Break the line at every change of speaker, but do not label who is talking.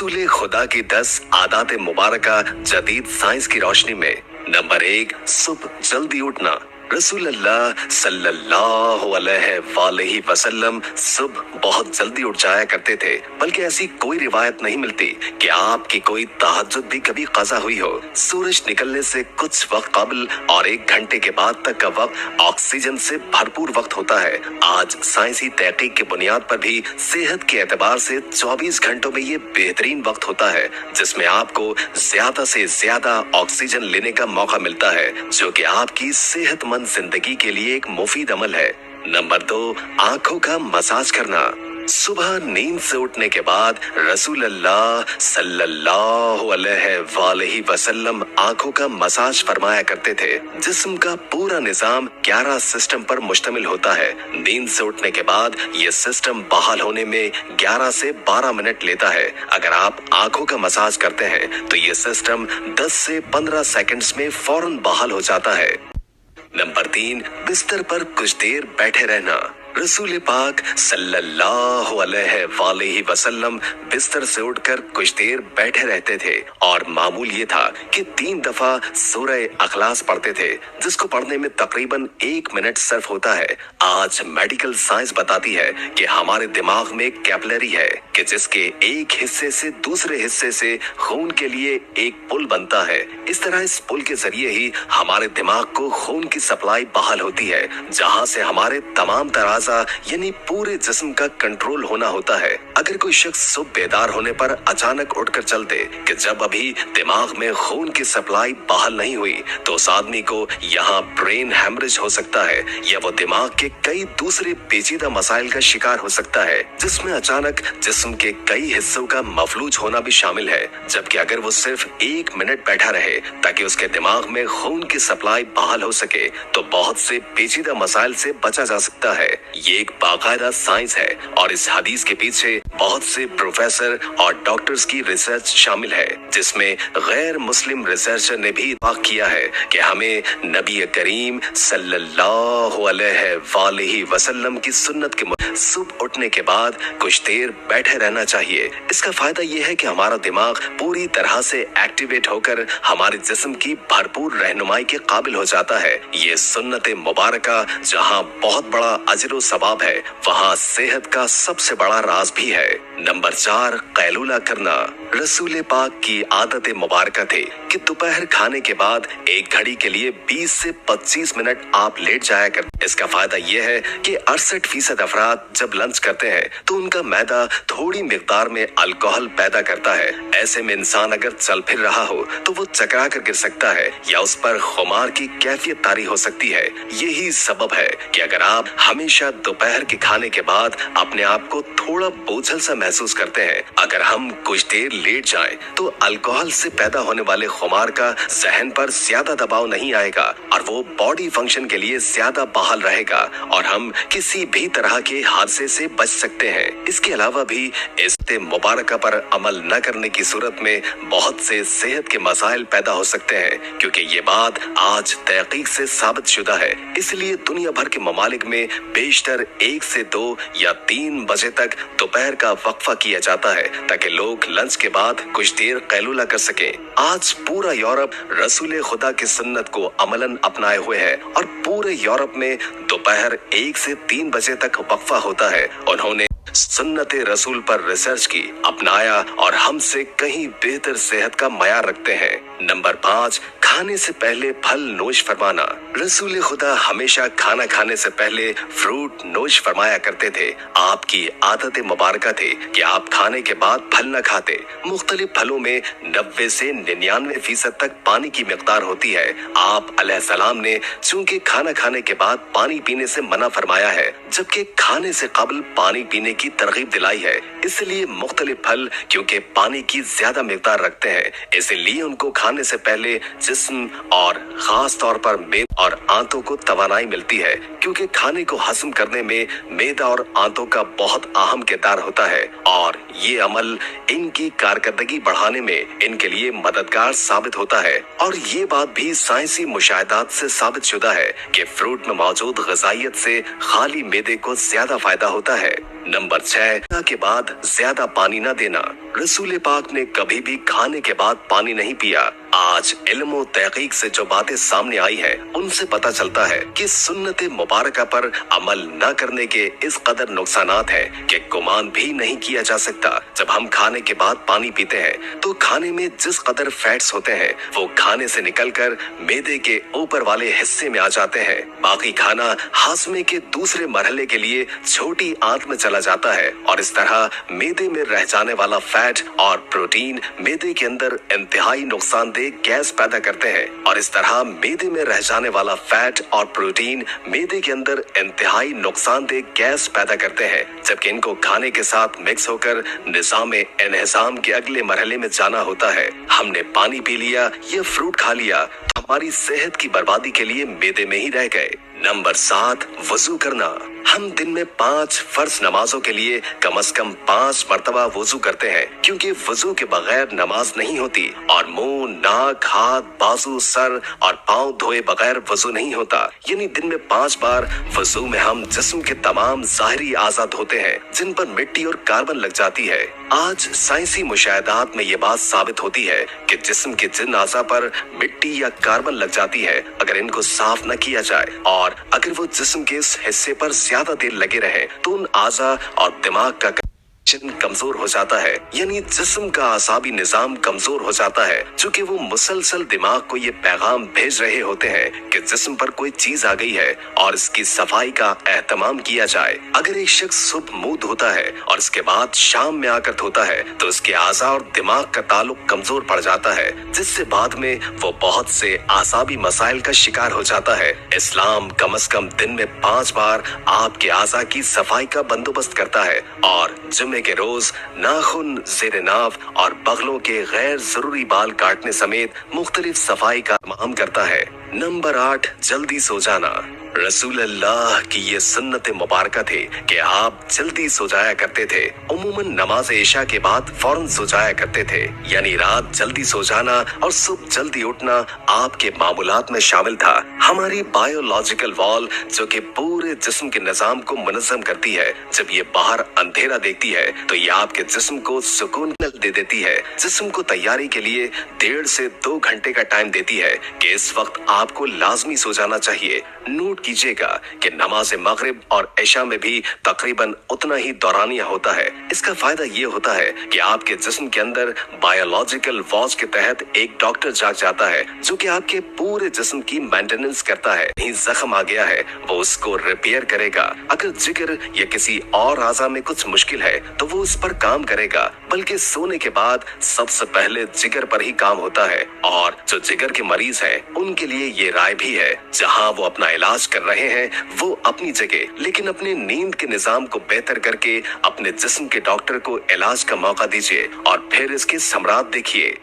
रसूल खुदा की 10 आदात मुबारका जदीद साइंस की रोशनी में। नंबर 1, सुबह जल्दी उठना। रसूल अल्लाह सल्लल्लाहु अलैहि वसल्लम सुबह बहुत जल्दी उठ जाया करते थे, बल्कि ऐसी कोई रिवायत नहीं मिलती कि आपकी कोई तहज्जुद भी कभी कज़ा हुई हो। सूरज निकलने से कुछ वक्त कबल और 1 घंटे के बाद तक का वक्त ऑक्सीजन से भरपूर वक्त होता है। आज साइंसी तहकीक की बुनियाद पर भी सेहत के एतबार से 24 घंटों में ये बेहतरीन वक्त होता है जिसमें आपको ज्यादा से ज्यादा ऑक्सीजन लेने का मौका मिलता है, जो कि आपकी सेहतमंद जिंदगी के लिए एक मुफीद अमल है। नंबर 2, आंखों का मसाज करना। सुबह नींद से उठने के बाद रसूल अल्लाह सल्लल्लाहु अलैहि वसल्लम आंखों का मसाज फरमाया करते थे। जिस्म का पूरा निजाम 11 सिस्टम पर मुश्तमिल होता है। नींद से उठने के बाद ये सिस्टम बहाल होने में 11 से 12 मिनट लेता है। अगर आप आंखों का मसाज करते हैं तो ये सिस्टम 10 से 15 सेकंड्स में फौरन बहाल हो जाता है। नंबर 3, बिस्तर पर कुछ देर बैठे रहना। रसूल पाक सल्लल्लाहु अलैहि वसल्लम बिस्तर से उठकर कुछ देर बैठे रहते थे और मामूल ये था कि 3 दफा सूरह अखलास पढ़ते थे, जिसको पढ़ने में तकरीबन 1 मिनट सिर्फ होता है। आज मेडिकल साइंस बताती है कि हमारे दिमाग में कैपिलरी है कि जिसके एक हिस्से से दूसरे हिस्से से खून के लिए एक पुल बनता है। इस तरह इस पुल के जरिए ही हमारे दिमाग को खून की सप्लाई बहाल होती है, जहां से हमारे तमाम तराजा यानी पूरे जिस्म का कंट्रोल होना होता है। अगर कोई शख्स सुबह बेदार होने पर अचानक उठकर चल दे कि जब अभी दिमाग में खून की सप्लाई बहाल नहीं हुई, तो उस आदमी को यहाँ ब्रेन हैमरेज हो सकता है या वो दिमाग के कई दूसरे पेचीदा मसाइल का शिकार हो सकता है, जिसमें अचानक जिस्म के कई हिस्सों का मफलूज होना भी शामिल है। जबकि अगर वो सिर्फ 1 मिनट बैठा रहे ताकि उसके दिमाग में खून की सप्लाई बहाल हो सके, तो बहुत से पेचीदा मसाइल से बचा जा सकता है। ये एक बाकायदा साइंस है और इस हदीस के पीछे बहुत से प्रोफेसर और डॉक्टर्स की रिसर्च शामिल है, जिसमें गैर मुस्लिम रिसर्चर ने भी इत्तेफाक किया है कि हमें नबी करीम सल्लल्लाहु अलैहि वसल्लम की सुन्नत के सुबह उठने के बाद कुछ देर बैठे रहना चाहिए। इसका फायदा यह है कि हमारा दिमाग पूरी तरह से एक्टिवेट होकर हमारे जिस्म की भरपूर रहनुमाई के काबिल हो जाता है। ये सुन्नत मुबारका जहाँ बहुत बड़ा अजर व सवाब है, वहाँ सेहत का सबसे बड़ा राज भी है। नंबर 4, कैलूला करना। रसूल पाक की आदत मुबारका थी कि दोपहर खाने के बाद एक घड़ी के लिए 20 से 25 मिनट आप लेट जाया कर। इसका फायदा यह है कि 68% अफराद जब लंच करते हैं तो उनका मैदा थोड़ी मिकदार में अल्कोहल पैदा करता है। ऐसे में इंसान अगर चल फिर रहा हो तो वो चकरा कर गिर सकता है या उस पर खुमार की कैफियत तारी हो सकती है। यही सबब है कि अगर आप हमेशा दोपहर के खाने के बाद अपने आप को थोड़ा बोझल सा महसूस करते हैं, अगर हम कुछ देर लेट जाएं तो अल्कोहल से पैदा होने वाले खुमार का जहन पर ज्यादा दबाव नहीं आएगा और वो बॉडी फंक्शन के लिए ज्यादा बहाल रहेगा और हम किसी भी तरह के हादसे से बच सकते हैं। इसके अलावा भी इस मुबारका पर अमल न करने की सूरत में बहुत से सेहत के मसाइल पैदा हो सकते हैं, क्योंकि ये बात आज तहकीक से साबित शुदा है। इसलिए दुनिया भर के ममालिक में बेशतर 1 से 2 या 3 बजे तक दोपहर का वक्फा किया जाता है ताकि लोग लंच के बाद कुछ देर कैलूला कर सकें। आज पूरा यूरोप रसूल खुदा की सुन्नत को अमलन अपनाए हुए है और पूरे यूरोप में दोपहर 1 से 3 बजे तक वक्फा होता है। उन्होंने सुन्नत रसूल पर रिसर्च की, अपनाया और हमसे कहीं बेहतर सेहत का मयार रखते हैं। नंबर 5, खाने से पहले फल नोश फरमाना। रसूल खुदा हमेशा खाना खाने से पहले फ्रूट नोश फरमाया करते थे। आपकी आदत मुबारका थी कि आप खाने के बाद फल न खाते। मुख्तलिफ फलों में 90 से 99% तक पानी की मिकदार होती है। आप अलैहिस्सलाम ने चूंकि खाना खाने के बाद पानी पीने से मना फरमाया है, जबकि खाने से कबल पानी पीने की तरगीब दिलाई है। इसलिए मुख्तलिफ फल क्योंकि पानी की ज्यादा मिकदार रखते हैं, इसलिए उनको खाने से पहले जिस्म और खास तौर पर मेदा और आंतों को तवानाई मिलती है, क्योंकि खाने को हजम करने में मेदा और आंतों का बहुत अहम किरदार होता है और ये अमल इनकी कारकर्दगी बढ़ाने में इनके लिए मददगार साबित होता है और ये बात भी साइंसी मुशाहिदात से साबित शुदा है कि फ्रूट में मौजूद ग़िज़ाइयत से खाली मैदे को ज्यादा फायदा होता है। नंबर 6 के बाद ज्यादा पानी न देना। रसूल पाक ने कभी भी खाने के बाद पानी नहीं पिया। आज इल्म और तहकीक से जो बातें सामने आई है उनसे पता चलता है कि सुन्नत मुबारका पर अमल न करने के इस कदर नुकसानात हैं कि गुमान भी नहीं किया जा सकता। जब हम खाने के बाद पानी पीते हैं तो खाने में जिस कदर फैट्स होते हैं वो खाने से निकलकर मैदे के ऊपर वाले हिस्से में आ जाते हैं। बाकी खाना हाजमे के दूसरे मरहले के लिए छोटी आंत में चला जाता है और इस तरह मैदे में रह जाने वाला फैट और प्रोटीन मैदे के अंदर इंतहाई नुकसानदेह गैस पैदा करते हैं और इस तरह मैदे में रह जाने वाला फैट और प्रोटीन मैदे के अंदर इंतहाई नुकसानदेह गैस पैदा करते हैं। जबकि इनको खाने के साथ मिक्स होकर निज़ाम इन्हिज़ाम के अगले मरहले में जाना होता है। हमने पानी पी लिया या फ्रूट खा लिया तो हमारी सेहत की बर्बादी के लिए मैदे में ही रह गए। नंबर 7 वजू करना। हम दिन में 5 फर्ज नमाजों के लिए कम से कम 5 मरतबा वजू करते हैं क्योंकि वजू के बगैर नमाज नहीं होती और मुंह, नाक, हाथ, बाजू, सर और पाँव धोए बगैर वजू नहीं होता। यानी दिन में 5 बार वजू में हम जिस्म के तमाम ज़ाहिरी आज़ा धोते हैं जिन पर मिट्टी और कार्बन लग जाती है। आज साइंसी मुशाहिदात में ये बात साबित होती है कि जिस्म के जिन आज़ा पर मिट्टी या कार्बन लग जाती है अगर इनको साफ न किया जाए और अगर वो जिस्म के इस हिस्से पर ज्यादा देर लगे रहे तो उन आज़ा और दिमाग का कमजोर हो जाता है। यानी जिस्म का आसाबी निजाम कमजोर हो जाता है चूँकि वो मुसलसल दिमाग को ये पैगाम भेज रहे होते हैं कि जिस्म पर कोई चीज आ गई है और इसकी सफाई का एहतमाम किया जाए। अगर एक शख्स सुबह मुंह धोता है और इसके बाद शाम में आकर धोता है तो उसके आज़ा और दिमाग का ताल्लुक कमजोर पड़ जाता है जिससे बाद में वो बहुत से आसाबी मसाइल का शिकार हो जाता है। इस्लाम कम से कम दिन में 5 बार आपके आज़ा की सफाई का बंदोबस्त करता है और जुम्मे के रोज नाखून, ज़ेरे नाव और बगलों के गैर जरूरी बाल काटने समेत मुख्तलिफ सफाई का इमाम करता है। नंबर 8 जल्दी सो जाना। रसूल अल्लाह की ये सुन्नत मुबारका थी कि आप जल्दी सो जाया करते थे। उमूमन नमाज इशा के बाद फौरन सो जाया करते थे। यानी रात जल्दी सो जाना और सुबह जल्दी उठना आपके मामूलात में शामिल था। हमारी बायोलॉजिकल वॉल जो कि पूरे जिस्म के निजाम को मुनज़्ज़म करती है जब ये बाहर अंधेरा देखती है तो ये आपके जिस्म को सुकून दे देती है। जिस्म को तैयारी के लिए 1.5 से 2 घंटे का टाइम देती है कि इस वक्त आपको लाजमी सो जाना चाहिए। नोट कीजिएगा कि नमाज मगरिब और इशा में भी तकरीबन उतना ही दौरानिया होता है। इसका फायदा ये होता है कि आपके जिस्म के अंदर बायोलॉजिकल वॉच के तहत एक डॉक्टर जाग जाता है जो कि आपके पूरे जिस्म की मेंटेनेंस करता है। कहीं जख्म आ गया है वो उसको रिपेयर करेगा। अगर जिगर या किसी और आज़ा में कुछ मुश्किल है तो वो उस पर काम करेगा। बल्कि सोने के बाद सबसे पहले जिगर पर ही काम होता है और जो जिगर के मरीज हैं उनके लिए ये राय भी है जहां वो अपना इलाज कर रहे हैं वो अपनी जगह लेकिन अपने नींद के निजाम को बेहतर करके अपने जिस्म के डॉक्टर को इलाज का मौका दीजिए और फिर इसके समरात देखिए।